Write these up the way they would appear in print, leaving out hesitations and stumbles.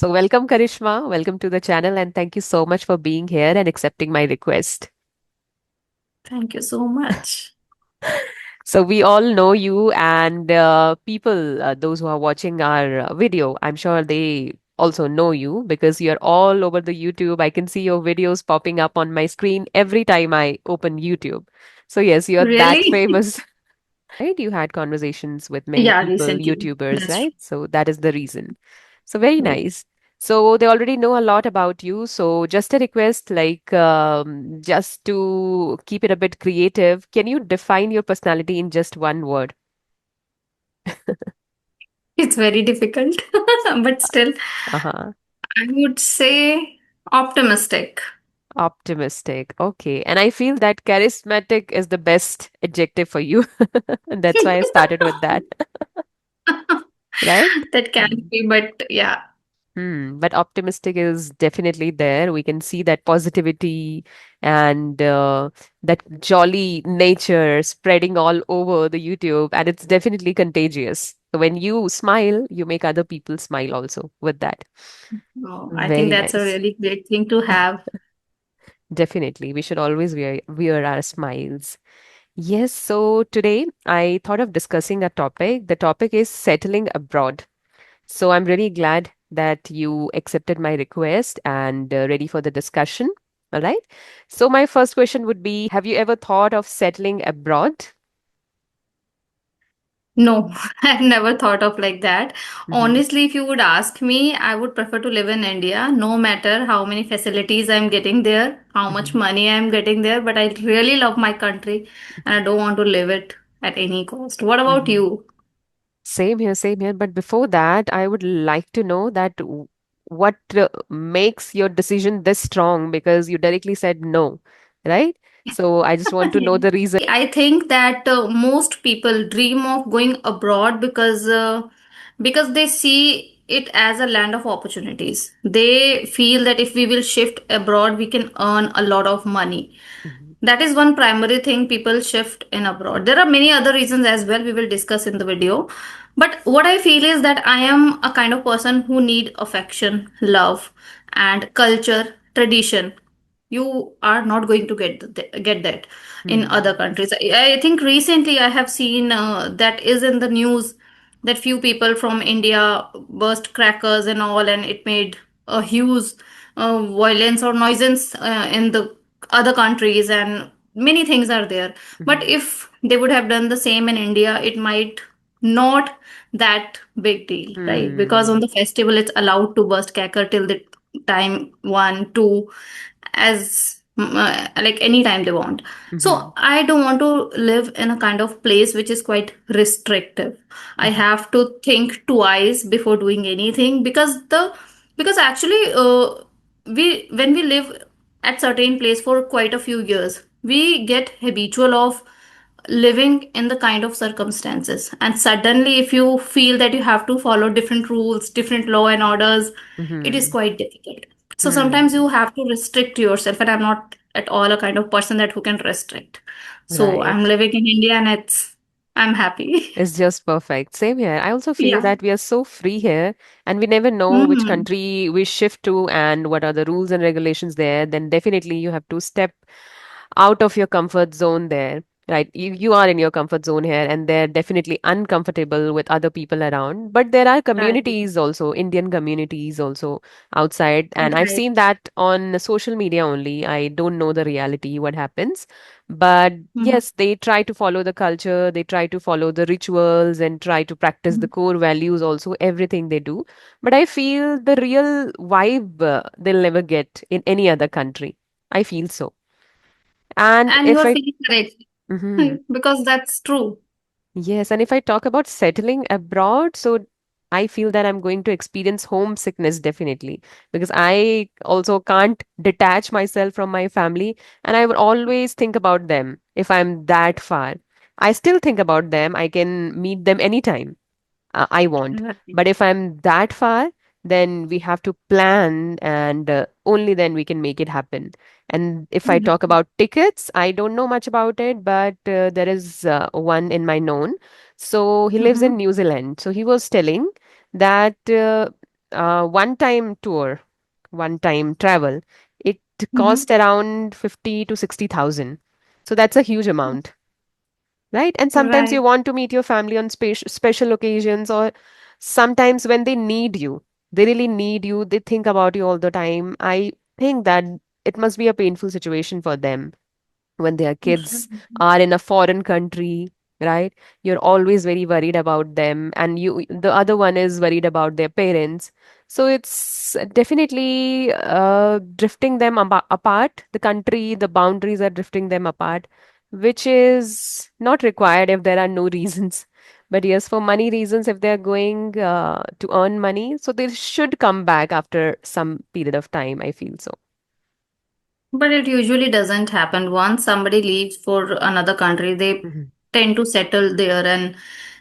So, welcome, Karishma. Welcome to the channel, and thank you so much for being here and accepting my request. Thank you so much. So, we all know you, and people, those who are watching our video, I'm sure they also know you because you're all over the YouTube. I can see your videos popping up on my screen every time I open YouTube. So, yes, you're that Really? famous, right? You had conversations with many Yeah, people, recently. YouTubers, That's right? So, that is the reason. So very true. nice. So they already know a lot about you. So just a request, like just to keep it a bit creative, can you define your personality in just one word? It's very difficult, but still, Uh-huh. I would say optimistic. Optimistic. Okay. And I feel that charismatic is the best adjective for you. And that's why I started with that. Right? That can Mm. be, but yeah. But optimistic is definitely there. We can see that positivity and that jolly nature spreading all over the YouTube, and it's definitely contagious. So when you smile, you make other people smile also with that. Oh, I think Very that's a nice. really great thing to have. Definitely. We should always wear our smiles. Yes, so today I thought of discussing a topic. The topic is settling abroad. So I'm really glad that you accepted my request and ready for the discussion. All right. So my first question would be, have you ever thought of settling abroad? No, I've never thought of like that. Hmm. Honestly, if you would ask me, I would prefer to live in India, no matter how many facilities I'm getting there, how much Hmm. money I'm getting there, but I really love my country and I don't want to live it at any cost. What about Hmm. you? Same here, same here. But before that, I would like to know that what makes your decision this strong because you directly said no, right? So I just want to know the reason. I think that most people dream of going abroad because they see it as a land of opportunities. They feel that if we will shift abroad, we can earn a lot of money. Mhm. That is one primary thing people shift in abroad. There are many other reasons as well we will discuss in the video. But what I feel is that I am a kind of person who need affection, love, and culture, tradition. You are not going to get that in other Hmm. countries. I think recently I have seen that is in the news that few people from India burst crackers and all, and it made a huge violence or nuisance in the other countries, and many things are there. But Hmm. if they would have done the same in India, it might not that big deal, right? Because on Hmm. the festival it's allowed to burst cracker till the time 1 2, as like anytime they want. So Hmm. I don't want to live in a kind of place which is quite restrictive. I Hmm. have to think twice before doing anything, because actually we when we live at certain place for quite a few years, we get habitual of living in the kind of circumstances, and suddenly if you feel that you have to follow different rules, different law and orders, it is Hmm. quite difficult. So sometimes Hmm. you have to restrict yourself, and I'm not at all a kind of person that who can restrict. So I'm Right. living in India and I'm happy. It's just perfect. Same here. I also feel Yeah. that we are so free here and we never know which Hmm. country we shift to and what are the rules and regulations there. Then definitely you have to step out of your comfort zone there. Right. You are in your comfort zone here and they're definitely uncomfortable with other people around. But there are Right. communities also, Indian communities also outside. And I've Right. seen that on social media only. I don't know the reality, what happens. But Mhm. yes, they try to follow the culture, they try to follow the rituals and try to practice the Mhm. core values also, everything they do. But I feel the real vibe they'll never get in any other country. I feel so. And And you if are I, feeling correct. Mhm. Because that's true. Yes, and if I talk about settling abroad, so I feel that I'm going to experience homesickness definitely because I also can't detach myself from my family and I would always think about them if I'm that far. I still think about them. I can meet them anytime I want. Right. But if I'm that far, then we have to plan and only then we can make it happen. And if I talk Mhm. about tickets, I don't know much about it, but there is one in my known. So he lives in Mhm. New Zealand. So he was telling that one-time tour, one-time travel, it Mm-hmm. cost around 50 to 60,000. So that's a huge amount, right? And sometimes you Right. want to meet your family on special occasions, or sometimes when they need you, they really need you, they think about you all the time. I think that it must be a painful situation for them when their kids are in a foreign country, right? You're always very worried about them, and the other one is worried about their parents. So it's definitely drifting them apart. The country, the boundaries are drifting them apart, which is not required if there are no reasons. But yes, for money reasons, if they're going to earn money, so they should come back after some period of time, I feel so. But it usually doesn't happen. Once somebody leaves for another country, they Mhm. tend to settle there and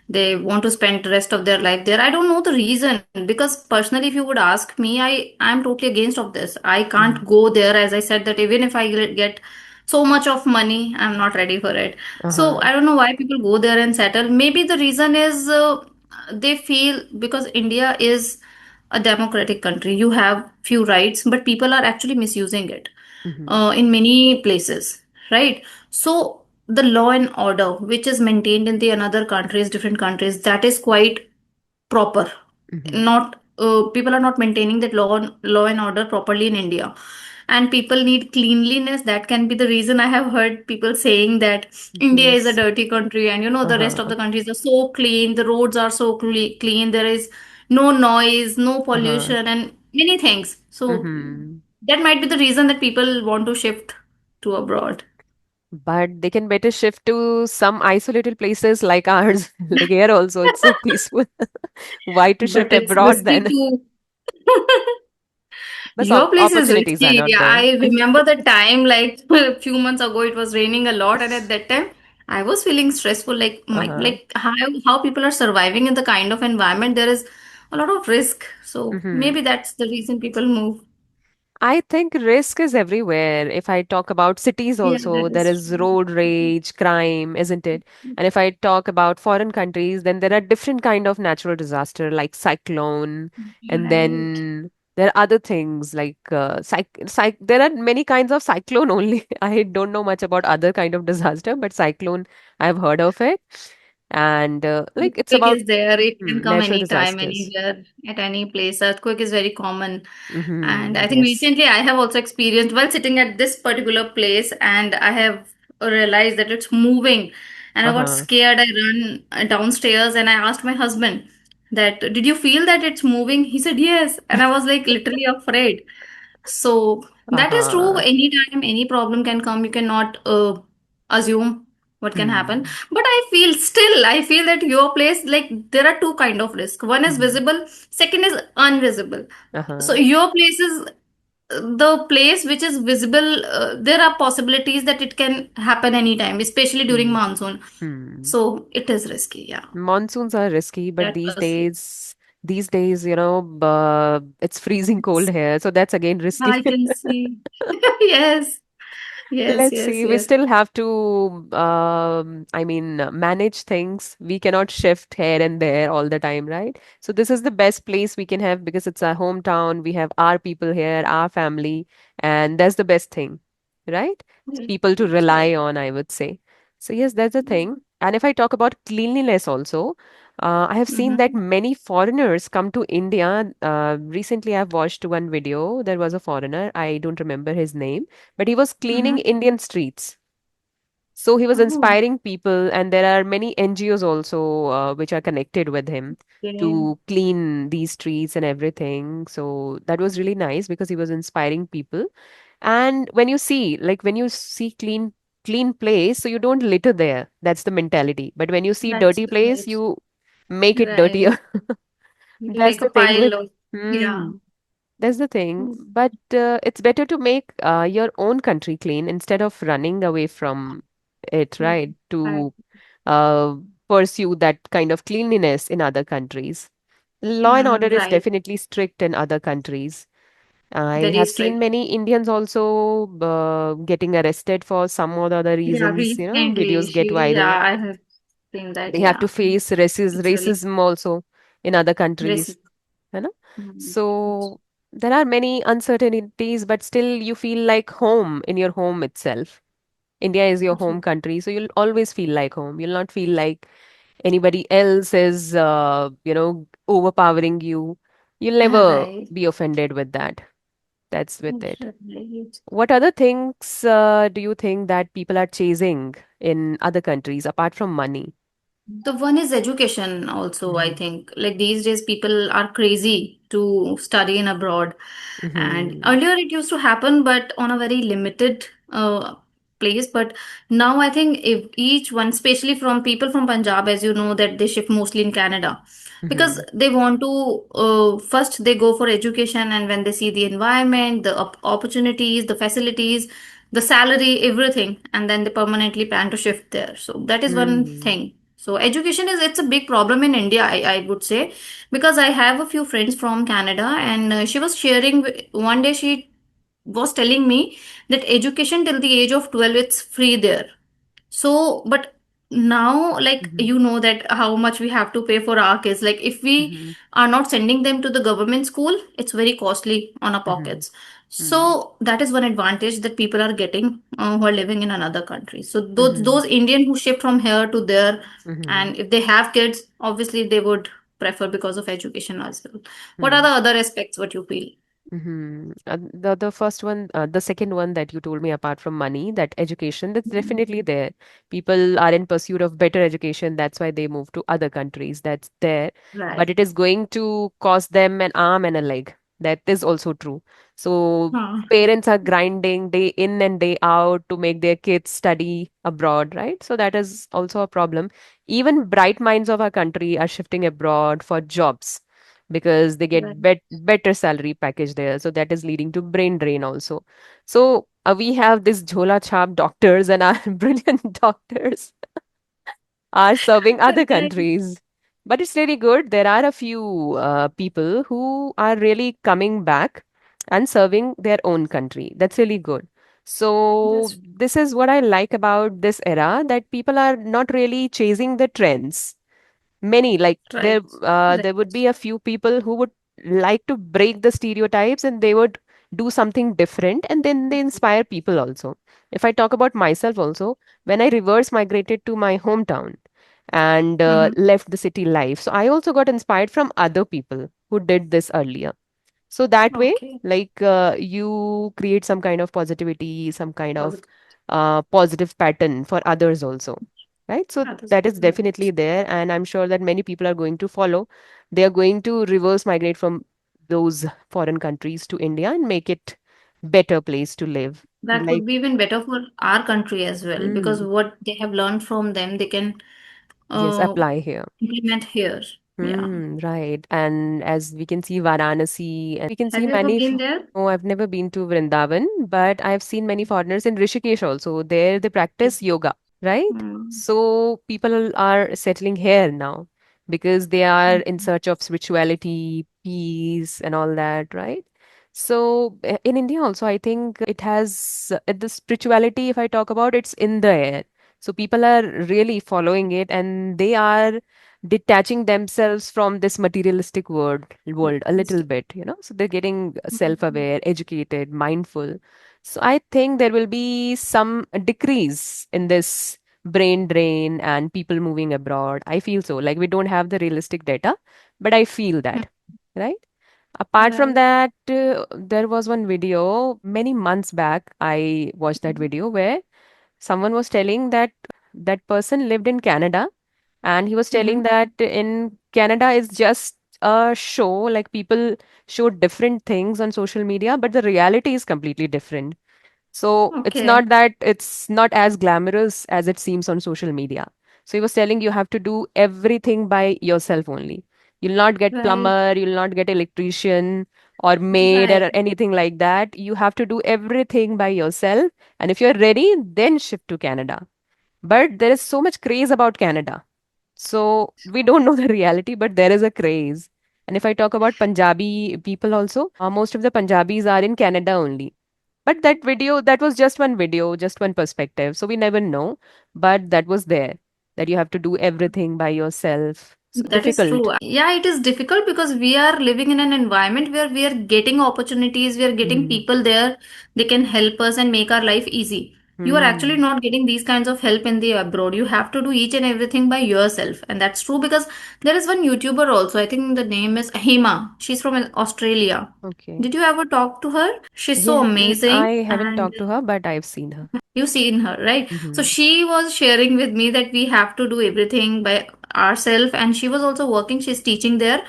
they want to spend the rest of their life there. I don't know the reason, because personally, if you would ask me, I'm totally against of this. I can't Mhm. go there. As I said, that even if I get so much of money, I'm not ready for it. So Uh-huh. I don't know why people go there and settle. Maybe the reason is they feel, because India is a democratic country, you have few rights, but people are actually misusing it Mhm. in many places, right? So the law and order which is maintained in the another countries, different countries, that is quite proper. Mhm. Not people are not maintaining that law and order properly in India, and people need cleanliness. That can be the reason. I have heard people saying that India is a Yes. dirty country, and the rest of Uh-huh. the countries are so clean, the roads are so clean, there is no noise, no Uh-huh. pollution, and many things. So Mm-hmm. that might be the reason that people want to shift to abroad. But they can better shift to some isolated places like ours. Like here also, it's so peaceful. Why to But shift it's abroad risky then? too. But Your place is opportunities are risky. not Yeah, there. I remember the time, like a few months ago, it was raining a lot, and at that time, I was feeling stressful. Uh-huh. Like how people are surviving in the kind of environment. There is a lot of risk. So Mm-hmm. maybe that's the reason people move. I think risk is everywhere. If I talk about cities Yeah, also, that there is is road rage, crime, isn't it? And if I talk about foreign countries, then there are different kind of natural disaster like cyclone, true. and Right. then there are other things like there are many kinds of cyclone only. I don't know much about other kind of disaster, but cyclone, I've heard of it. And like it's Earthquake about is there. It can come natural anytime, disasters. anywhere, at any place. Earthquake is very common. And Mm-hmm. I think Yes. recently I have also experienced while sitting at this particular place, and I have realized that it's moving. And I got Uh-huh. scared. I run downstairs and I asked my husband that, did you feel that it's moving? He said, yes. And I was like literally afraid. So that is true. Uh-huh. Anytime, any problem can come. You cannot assume what can happen. Hmm. But I feel that your place, like there are two kind of risk. One is Mhm. visible, second is invisible. So Uh-huh. your place is the place which is visible. There are possibilities that it can happen anytime, especially during Hmm. monsoon. Hmm. So it is risky. Yeah, Monsoons are risky, but that was it. these days, it's freezing cold here, so that's again risky. I can see. Yes, yes, Let's yes, see. We yes. still have to, manage things. We cannot shift here and there all the time, right? So this is the best place we can have because it's our hometown. We have our people here, our family, and that's the best thing, right? Yes, People to that's right. rely on, I would say. So yes, that's the thing. And if I talk about cleanliness also, I have seen that Mm-hmm. many foreigners come to India. Recently, I've watched one video. There was a foreigner. I don't remember his name, but he was cleaning Mm-hmm. Indian streets. So he was Oh, inspiring people, and there are many NGOs also which are connected with him okay. to clean these streets and everything. So that was really nice because he was inspiring people. And when you see clean place, so you don't litter there. That's the mentality. But when you see That's dirty place, right. you make it Right. dirtier. That's Like a the thing with pile of, yeah. hmm. That's the thing. Mm. But it's better to make your own country clean instead of running away from it, right? Right. To uh, pursue that kind of cleanliness in other countries. Law and order is Right. definitely strict in other countries. I Very have seen strict. many Indians also getting arrested for some or the other Yeah, reasons. recently Videos get yeah, viral. I have seen that. They have to Yeah. face It's really racism also in other countries. racist. You know? Mm. So there are many uncertainties, but still you feel like home in your home itself. India is your home Absolutely. country, so you'll always feel like home. You'll not feel like anybody else is, overpowering you. You'll never Right. be offended with that. That's with it. Right. What other things do you think that people are chasing in other countries apart from money? The one is education also, I Mm-hmm. think. Like these days, people are crazy to study in abroad. And Mm-hmm. earlier it used to happen, but on a very limited place. But now I think if each one, especially from people from Punjab, as you know, that they shift mostly in Canada. Because Mm-hmm. they want to, first they go for education, and when they see the environment, the opportunities, the facilities, the salary, everything, and then they permanently plan to shift there. So that is one Mm-hmm. thing. So education is, it's a big problem in India, I would say, because I have a few friends from Canada, and she was sharing one day she was telling me that education till the age of 12 it's free there. So, but now, like, Mm-hmm. you know that how much we have to pay for our kids. Like, if we Mm-hmm. are not sending them to the government school, it's very costly on our Mm-hmm. pockets. So that is one advantage that people are getting who are living in another country. So Mm-hmm. those Indian who shift from here to there, Mm-hmm. and if they have kids, obviously they would prefer because of education as well. What are Mm-hmm. the other aspects what you feel? Mm-hmm. The first one, the second one that you told me, apart from money, that education, that's definitely there. People are in pursuit of better education. That's why they move to other countries. That's there. But Right. it is going to cost them an arm and a leg. That is also true. So Huh. parents are grinding day in and day out to make their kids study abroad, right? So that is also a problem. Even bright minds of our country are shifting abroad for jobs because they get Right. better salary package there. So that is leading to brain drain also. So we have this jhola chhap doctors and our brilliant doctors are serving other Right. countries. But it's really good. There are a few people who are really coming back and serving their own country. That's really good. So That's this is what I like about this era, that people are not really chasing the trends. Many, like right. there would Right. be a few people who would like to break the stereotypes, and they would do something different, and then they inspire people also. If I talk about myself also, when I reverse migrated to my hometown and Mm-hmm. left the city life, so I also got inspired from other people who did this earlier. So that way, Okay. like you create some kind of positivity, some kind of Positive. positive pattern for others also, right? So Others. that is Right. definitely there, and I'm sure that many people are going to follow. They are going to reverse migrate from those foreign countries to India and make it better place to live. That Like, would be even better for our country as well, because mm, what they have learned from them, they can yes, uh, apply here. implement here. Yeah. Right. And as we can see Varanasi, and we can Have see you ever many. been there? Oh, I've never been to Vrindavan, but I've seen many foreigners in Rishikesh also. There they practice yoga, right? Mm. So people are settling here now because they are in search of spirituality, peace, and all that, right? So in India also, I think it has the spirituality, if I talk about, it's in the air. So people are really following it, and they are detaching themselves from this materialistic world a little Mystic. bit, so they're getting Mhm. self-aware, educated, mindful. So I think there will be some decrease in this brain drain and people moving abroad. I feel so. Like, we don't have the realistic data, but I feel Mm. that, right? Apart from Right. that, there was one video many months back. I watched that video where someone was telling that that person lived in Canada, and he was telling Mm-hmm. that in Canada is just a show, like people show different things on social media, but the reality is completely different. So it's Okay. not that it's not as glamorous as it seems on social media. So he was telling you have to do everything by yourself only. You'll not get Right. plumber, you'll not get electrician or maid Right. or anything like that. You have to do everything by yourself. And if you're ready, then shift to Canada. But there is so much craze about Canada. So we don't know the reality, but there is a craze. And if I talk about Punjabi people also, most of the Punjabis are in Canada only. But that video, that was just one video, just one perspective. So we never know. But that was there, that you have to do everything by yourself. That is Difficult. true. Yeah, it is difficult because we are living in an environment where we are getting opportunities, we are getting Hmm. people there, they can help us and make our life easy. You are actually Hmm. not getting these kinds of help in the abroad. You have to do each and everything by yourself. And that's true because there is one YouTuber also. I think the name is Hema. She's from Australia. Okay. Did you ever talk to her? She's so Yes, amazing. I haven't And talked to her, but I've seen her. you've seen her, right? So Hmm. she was sharing with me that we have to do everything by ourselves, and she was also working. She's teaching there,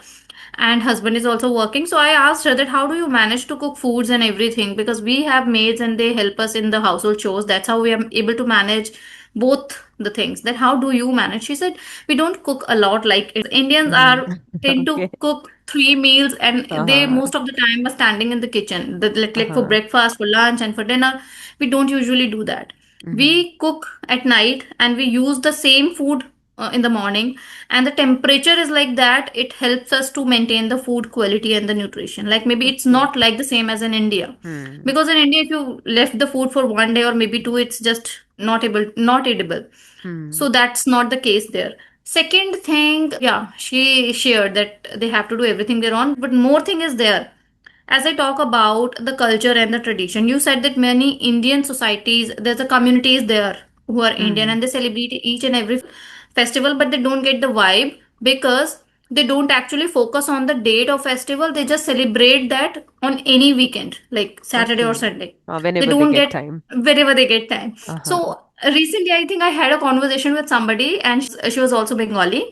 and husband is also working. So I asked her that how do you manage to cook foods and everything, because we have maids and they help us in the household chores. That's how we are able to manage both the things. That how do you manage? She said we don't cook a lot like Indians Hmm. are tend to Okay. cook 3 meals, and they Uh-huh. most of the time are standing in the kitchen, like for Uh-huh. breakfast, for lunch, and for dinner. We don't usually do that. Hmm. We cook at night and we use the same food in the morning, and the temperature is like that. It helps us to maintain the food quality and the nutrition. Like maybe it's Okay. not like the same as in India, Hmm. because in India if you left the food for one day or maybe two, it's just not edible. Hmm. So that's not the case there. Second thing, yeah, she shared that they have to do everything their own, but more thing is there. As I talk about the culture and the tradition, you said that many Indian societies, there's a communities there who are Indian Hmm. and they celebrate each and every festival, but they don't get the vibe because they don't actually focus on the date of festival. They just celebrate that on any weekend, like Saturday or Okay. Sunday. They Whenever they don't get get time. wherever they get time. Uh-huh. So recently, I think I had a conversation with somebody, and she was also Bengali.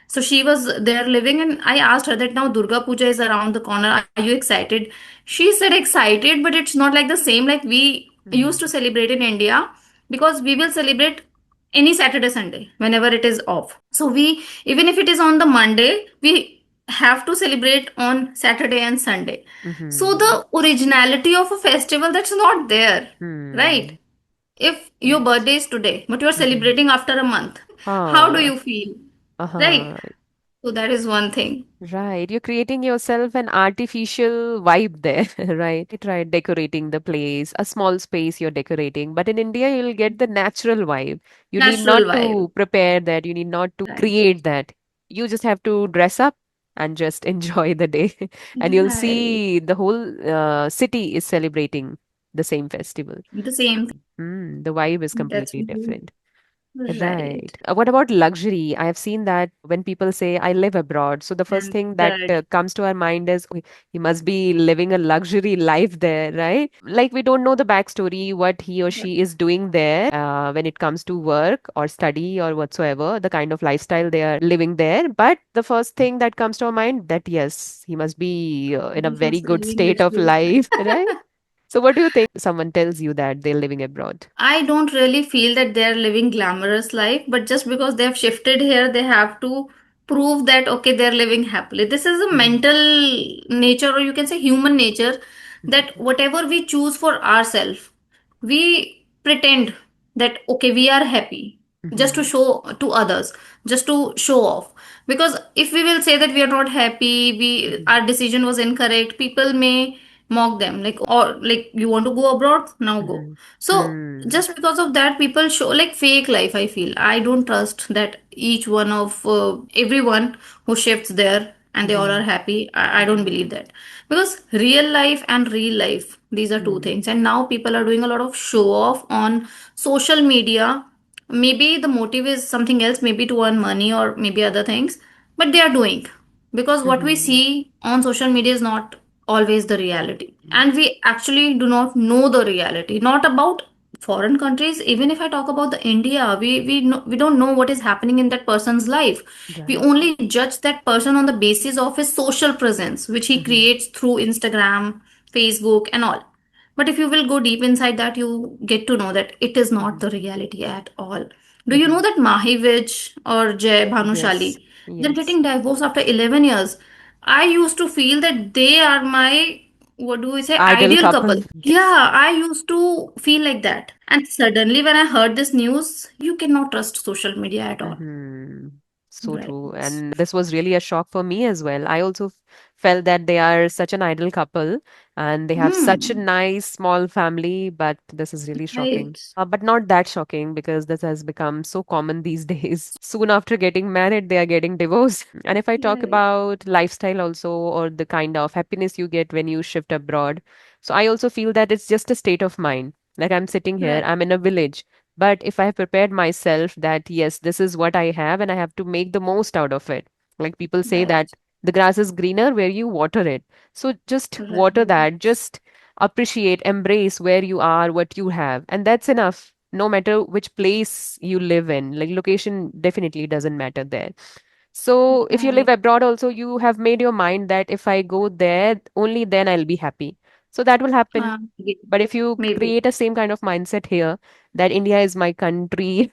So she was there living, and I asked her that now Durga Puja is around the corner. Are you excited? She said excited, but it's not like the same like we used to Hmm. celebrate in India, because we will celebrate any Saturday, Sunday, whenever it is off. So we, even if it is on the Monday, we have to celebrate on Saturday and Sunday. So Hmm. the originality of a festival, that's not there, right? Hmm. If your Right. birthday is today, but you are Hmm. celebrating after a month, how do Huh. you feel? Right? Uh-huh. So that is one thing. Right. You're creating yourself an artificial vibe there, right? You tried decorating the place, a small space you're decorating, but in India, you'll get the natural vibe. You need Natural not vibe. to prepare that, you need not to Right. create that. You just have to dress up and just enjoy the day. And you'll Right. see the whole city is celebrating the same festival. The same thing. The vibe is That's completely different. right. Right. What about luxury? I have seen that when people say, I live abroad. So the first And thing that that comes to our mind is, "Oh, he must be living a luxury life there, right? Like we don't know the backstory, what he or she is doing there when it comes to work or study or whatsoever, the kind of lifestyle they are living there. But the first thing that comes to our mind that, yes, he must be in a he very must be good living state of luxurious life, right? life. So what do you think someone tells you that they're living abroad? I don't really feel that they're living glamorous life, but just because they have shifted here, they have to prove that okay, they're living happily. This is a Mhm. mental nature, or you can say human nature, that Mhm. whatever we choose for ourselves, we pretend that okay, we are happy just to Mhm. show to others, just to show off. Because if we will say that we are not happy, we Mhm. our decision was incorrect, people may mock them, like, or like, you want to go abroad, now go. Mhm. So Hmm. just because of that, people show like fake life. I feel I don't trust that each one of everyone who shifts there and they all are Mhm. happy. I don't Mhm. believe that, because real life and real life, these are two Hmm. things. And now people are doing a lot of show off on social media. Maybe the motive is something else, maybe to earn money or maybe other things, but they are doing, because what we Mhm. see on social media is not always the reality, and we actually do not know the reality, not about foreign countries. Even if I talk about the India, we don't know what is happening in that person's life. We Right. only judge that person on the basis of his social presence, which he Mhm. creates through Instagram, Facebook, and all. But if you will go deep inside that, you get to know that it is not Mhm. the reality at all. Do you know Mhm. that Mahi Vij or Jay Yes. Bhanushali, they're Yes. getting divorced after 11 years? I used to feel that they are my, what do we say, Idol ideal couple. couple. Yes. Yeah, I used to feel like that. And suddenly, when I heard this news, you cannot trust social media at all. Mm-hmm. So Right. true. And this was really a shock for me as well. I also felt that they are such an ideal couple and they have such a Hmm. nice small family, but this is really shocking. Right. But not that shocking because this has become so common these days. Soon after getting married, they are getting divorced. And if I talk Right. about lifestyle also, or the kind of happiness you get when you shift abroad, so I also feel that it's just a state of mind. Like I'm sitting here, Right. I'm in a village, but if I have prepared myself that yes, this is what I have and I have to make the most out of it. Like people say Right. that the grass is greener where you water it. So just water Right. that, just appreciate, embrace where you are, what you have, and that's enough. No matter which place you live in, like location definitely doesn't matter there. So if you live Right. abroad also, you have made your mind that if I go there, only then I'll be happy. So that will happen. Maybe. But if you Maybe. create a same kind of mindset here, that India is my country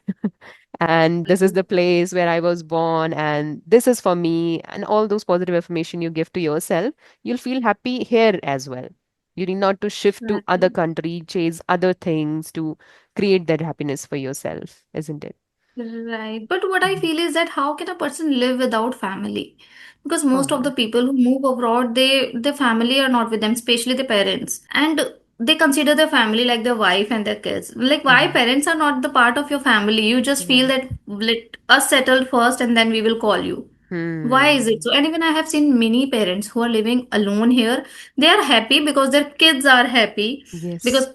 and this is the place where I was born and this is for me, and all those positive affirmation you give to yourself, you'll feel happy here as well. You need not to shift to other Right. country, chase other things to create that happiness for yourself, isn't it? Right. But what I Mhm. feel is that how can a person live without family? Because most of Uh-huh. the people who move abroad, their family are not with them, especially the parents. And they consider their family like their wife and their kids. Like why Hmm. parents are not the part of your family? You just feel Right. that let us settle first and then we will call you. Why is it Hmm. so? And even I have seen many parents who are living alone here. They are happy because their kids are happy. Because Yes.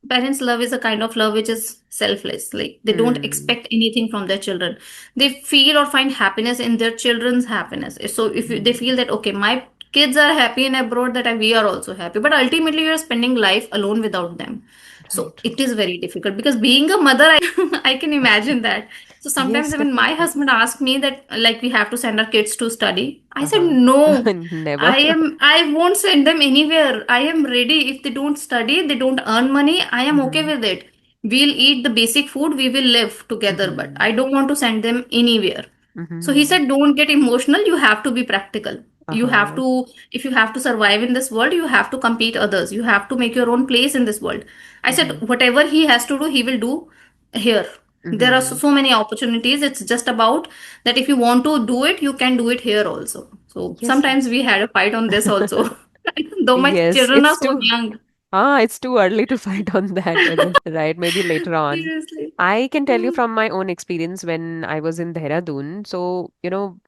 parents' love is a kind of love which is selfless. Like they don't Hmm. expect anything from their children. They feel or find happiness in their children's happiness. So if they Hmm. feel that okay, my kids are happy in abroad, that we are also happy. But ultimately, you are spending life alone without them. So Right, it right. is very difficult because being a mother, I can imagine that. So sometimes Yes, even my definitely. husband asks me that like we have to send our kids to study. I said Uh-huh. no. Never. I won't send them anywhere. I am ready. If they don't study, they don't earn money, I am okay Hmm. with it. We'll eat the basic food, we will live together, but Hmm. I don't want to send them anywhere. So he Hmm. said, don't get emotional, you have to be practical. You have Uh-huh. to, if you have to survive in this world, you have to compete others. You have to make your own place in this world. I said, Hmm. whatever he has to do, he will do here. There are so, Hmm. so many opportunities. It's just about that if you want to do it, you can do it here also. So Yes, sometimes yes. we had a fight on this also. Though my Yes, children are it's so too young. it's too early to fight on that, isn't it? Right? Maybe later on. Seriously. I can tell you from my own experience when I was in Dehradun. So,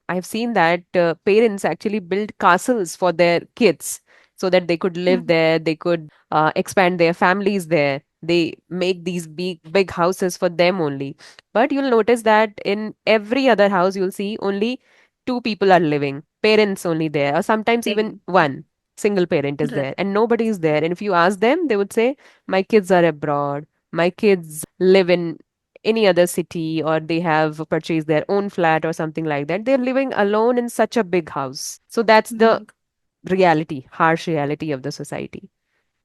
I've seen that parents actually build castles for their kids so that they could live there, they could expand their families there. They make these big, big houses for them only. But you'll notice that in every other house, you'll see only two people are living, parents only there, or sometimes even Same. one single parent is Right. there, and nobody is there. And if you ask them, they would say, my kids are abroad, my kids live in any other city, or they have purchased their own flat or something like that. They're living alone in such a big house. So that's Oh the my God. reality, harsh reality of the society,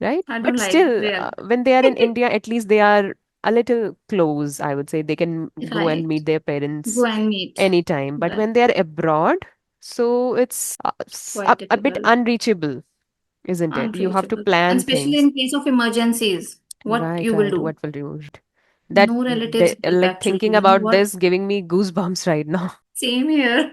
right? I don't But like still, reality. when they are in India, at least they are a little close, I would say. They can go and Right. meet their Go parents and meet. anytime. But Right. when they are abroad, so it's Quite a bit difficult. unreachable, isn't it? You have to Untraceable. And plan especially things. in case of emergencies, what Right, you will right. do. What will you, right? That, No relatives help like actually. thinking You know about what? this, giving me goosebumps right now. Same here.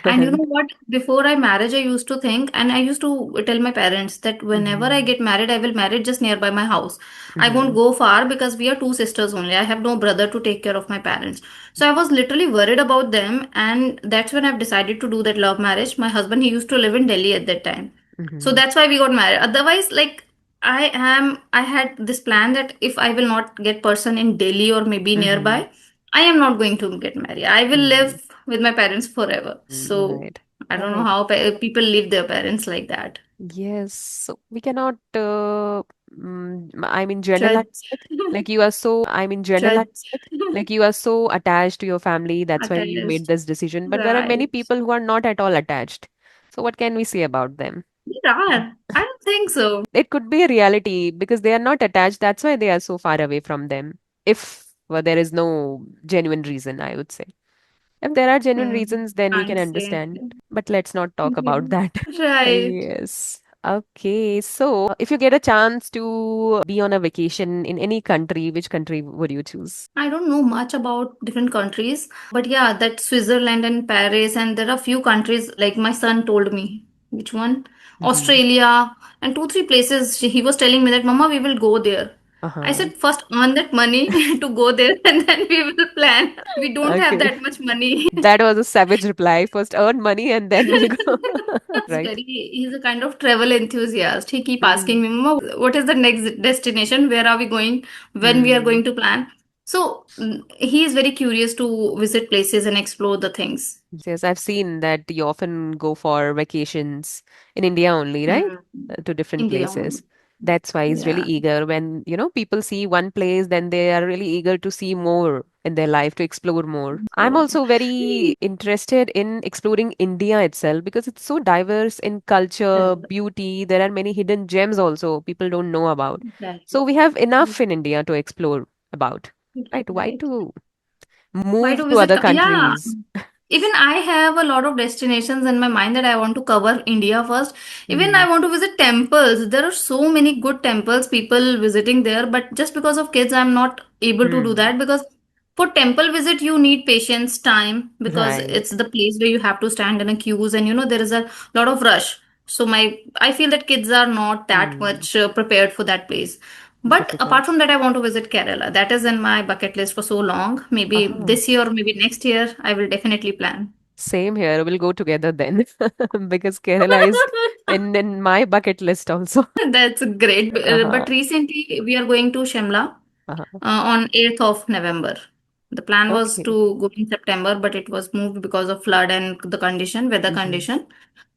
And you know what? Before I marriage, I used to think, and I used to tell my parents that whenever I Mhm. get married, I will marry just nearby my house. I won't Mhm. go far because we are two sisters only. I have no brother to take care of my parents. So I was literally worried about them, and that's when I've decided to do that love marriage. My husband, he used to live in Delhi at that time. So Mhm. that's why we got married. Otherwise, like I had this plan that if I will not get person in Delhi or maybe Mhm. nearby, I am not going to get married. I will Mhm. live with my parents forever. So Right. I don't know Right. how people leave their parents like that. Yes. So we cannot, I mean, generalize Judge, it. Like you are so, judge, like you are so attached to your family. That's why you made attached. this decision. But there are many Right. people who are not at all attached. So what can we say about them? There are. I don't think so. It could be a reality because they are not attached. That's why they are so far away from them. If there is no genuine reason, I would say. If there are genuine Hmm. reasons, then we can Can't say understand. anything. But let's not talk Yeah. about that. Right. Yes. Okay, so if you get a chance to be on a vacation in any country, which country would you choose? I don't know much about different countries, but yeah, that Switzerland and Paris, and there are few countries like my son told me. Which one? Hmm. Australia and two, three places. He was telling me that, Mama, we will go there. I Uh-huh. said, first earn that money to go there, and then we will plan. We don't have Okay. that much money. That was a savage reply. First earn money and then we'll go. Right. He's a kind of travel enthusiast. He keep Hmm. asking me, Mama, what is the next destination? Where are we going? When we are Hmm. going to plan? So he is very curious to visit places and explore the things. Yes, I've seen that you often go for vacations in India only, right? Mm. To different India places. only. That's why he's really Yeah, eager. When, people see one place, then they are really eager to see more in their life, to explore more. I'm so also very interested in exploring India itself because it's so diverse in culture, beauty. There are many hidden gems also people don't know about. exactly. So we have enough in India to explore about, right? Why Right. to Why move to to visit? other Yeah. countries? Even I have a lot of destinations in my mind that I want to cover India first. Even Hmm. I want to visit temples. There are so many good temples, people visiting there, but just because of kids, I'm not able to do Hmm. that because for temple visit, you need patience, time, because Right. it's the place where you have to stand in a queues and there is a lot of rush. So I feel that kids are not that Hmm. much prepared for that place. But apart Difficult. from that, I want to visit Kerala. That is in my bucket list for so long. Maybe Uh-huh. this year or maybe next year, I will definitely plan. Same here. We'll go together then because Kerala is in my bucket list also. That's great. Uh-huh. But recently, we are going to Shimla Uh-huh. on 8th of November. The plan was Okay. to go in September, but it was moved because of flood and the condition, weather Hmm. condition.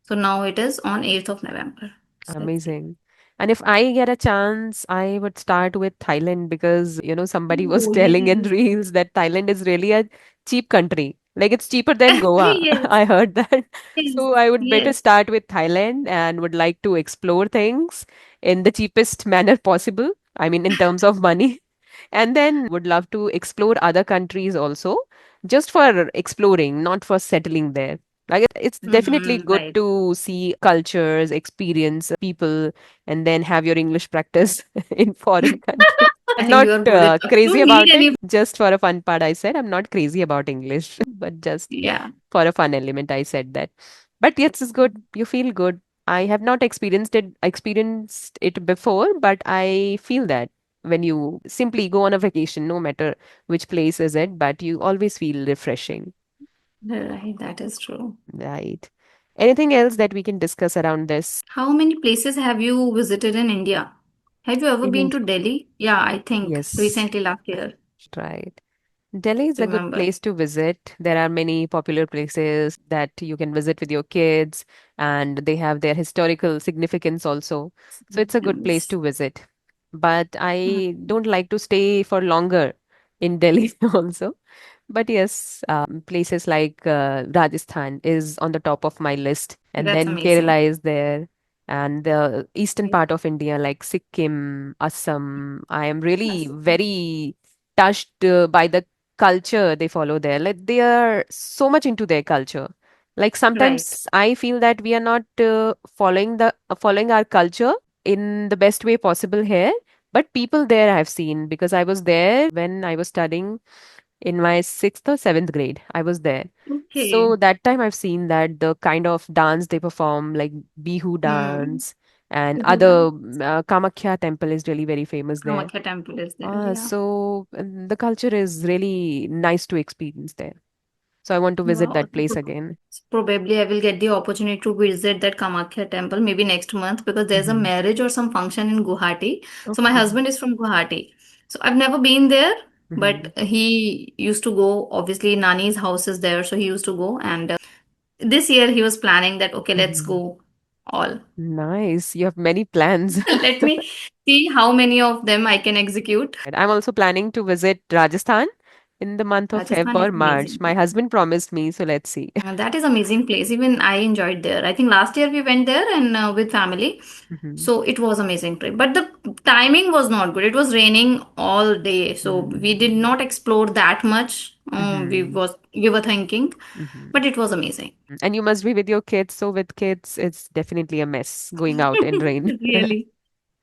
So now it is on 8th of November. So that's it. Amazing. And if I get a chance, I would start with Thailand because, somebody was Oh, telling in yes. reels that Thailand is really a cheap country. Like it's cheaper than Goa. Yes, I heard that. yes, So I would better yes. start with Thailand and would like to explore things in the cheapest manner possible. I mean, in terms of money. And then would love to explore other countries also, just for exploring, not for settling there. Like it's definitely Mm-hmm, good right. to see cultures, experience people, and then have your English practice in foreign countries. I I'm think not you are good enough. You crazy don't need about it. any. Just for a fun part, I said I'm not crazy about English, but just Yeah. for a fun element, I said that. But yes, it's good. You feel good. I have not experienced it before, but I feel that when you simply go on a vacation, no matter which place is it, but you always feel refreshing, Right, that is true. right? Anything else that we can discuss around this How many places have you visited in India? Have you ever in been India? to Delhi? Yeah, I think Yes, recently last year. right. Delhi is a good Remember. place to visit. There are many popular places that you can visit with your kids, and they have their historical significance also. So it's a good place Yes. to visit. But Mm, I don't like to stay for longer in Delhi also. But yes, places like Rajasthan is on the top of my list, and that's then amazing. Kerala is there, and the eastern part of India like Sikkim, Assam. I am really Yes. very touched by the culture they follow there. Like they are so much into their culture. Like Right. sometimes I feel that we are not following our culture in the best way possible here. But people there I've seen because I was there when I was studying in my sixth or seventh grade. I was there. So Okay. that time I've seen that the kind of dance they perform, like Bihu Hmm. dance and Yehuda. other Kamakhya temple is really very famous there. Kamakya temple is there. Yeah. So the culture is really nice to experience there. So I want to visit Wow. that place again. Probably I will get the opportunity to visit that Kamakya temple maybe next month because there's a Hmm. marriage or some function in Guwahati. So my Okay. husband is from Guwahati. So I've never been there, Hmm. but he used to go. Obviously, Nani's house is there, so he used to go. And this year he was planning that, okay, let's Hmm. go all. Nice. You have many plans. Let me see how many of them I can execute. I'm also planning to visit Rajasthan in the month of Feb Rajasthan is or March. amazing. My husband promised me, so let's see. That is amazing place. Even I enjoyed there. I think last year we went there and with family. Hmm. So it was amazing trip. But the timing was not good. It was raining all day. So we did Hmm. not explore that much. Hmm. We were thinking, Hmm. but it was amazing. And you must be with your kids. So with kids, it's definitely a mess going out in rain. Really,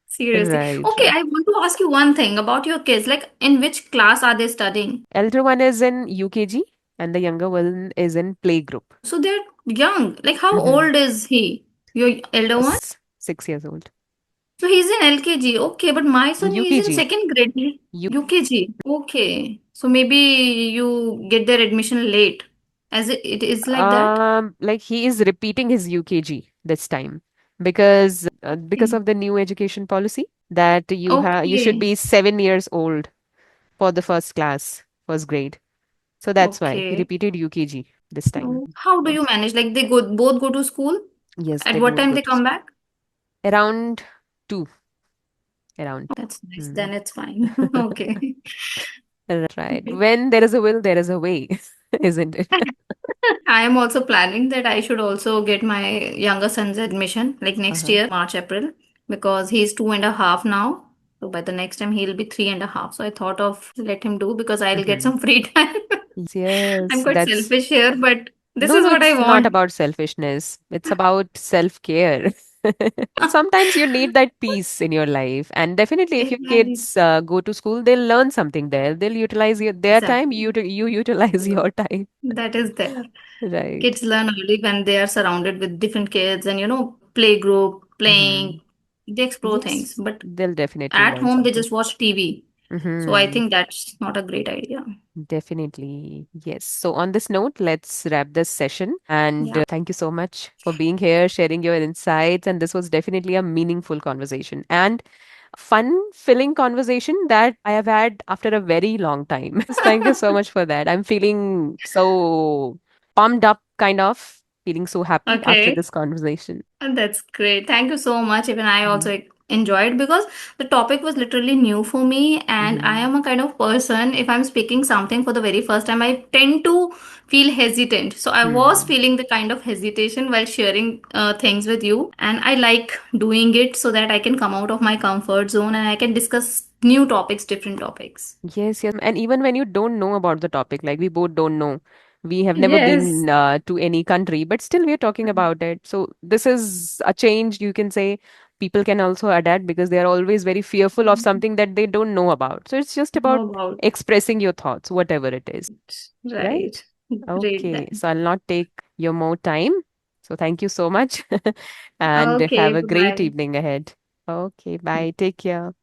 seriously. Right, Okay, right. I want to ask you one thing about your kids. Like, in which class are they studying? Elder one is in UKG and the younger one is in playgroup. So they're young. Like, how Hmm. old is he? Your elder one? 6 years old. So he's in LKG. Okay, but my son is in UKG. second grade. U UKG. Okay. So maybe you get their admission late. As it is like that? like he is repeating his UKG this time because Okay. of the new education policy that you should Okay. be 7 years old for the first class, first grade. So that's why he Okay. repeated UKG this time. So how do you manage? Like they go both go to school? Yes, At they what both time go they to come school. back? Around two, around two. That's nice. Hmm. Then it's fine. Okay. Right. When there is a will, there is a way, isn't it? I am also planning that I should also get my younger son's admission like next Uh-huh. year, March, April, because he's 2.5 now. So by the next time he'll be 3.5. So I thought of let him do because I'll get Hmm. some free time. Yes, I'm quite that's selfish here, but this no, is no, what I it's not want. about selfishness. It's about self-care. Sometimes you need that peace in your life. And definitely, if your Right. kids go to school, they'll learn something there. They'll utilize their time, Exactly. you utilize your time. That is there. Right. Kids learn early when they are surrounded with different kids and play group, playing. Hmm. They explore things. Yes, But they'll definitely at learn home they something. just watch TV. So I Hmm. think that's not a great idea. Definitely. Yes. So, on this note, let's wrap this session. And Yeah. thank you so much for being here, sharing your insights. And this was definitely a meaningful conversation and fun filling conversation that I have had after a very long time. Thank you so much for that. I'm feeling so pumped up, kind of feeling so happy after Okay. this conversation. And that's great. Thank you so much. Even I Mhm. also enjoyed because the topic was literally new for me. And I Mhm. am a kind of person, if I'm speaking something for the very first time, I tend to feel hesitant. So I was Hmm. feeling the kind of hesitation while sharing things with you. And I like doing it so that I can come out of my comfort zone and I can discuss new topics, different topics. Yes, yes. And even when you don't know about the topic, like we both don't know, we have never Yes. been to any country, but still we're talking about it. So this is a change you can say people can also adapt because they are always very fearful of something that they don't know about. So it's just about How about expressing your thoughts, whatever it is, it? right? Right. Great Okay, then. so I'll not take your more time. So thank you so much and have Okay, a great bye. evening ahead. Okay, bye. Take care.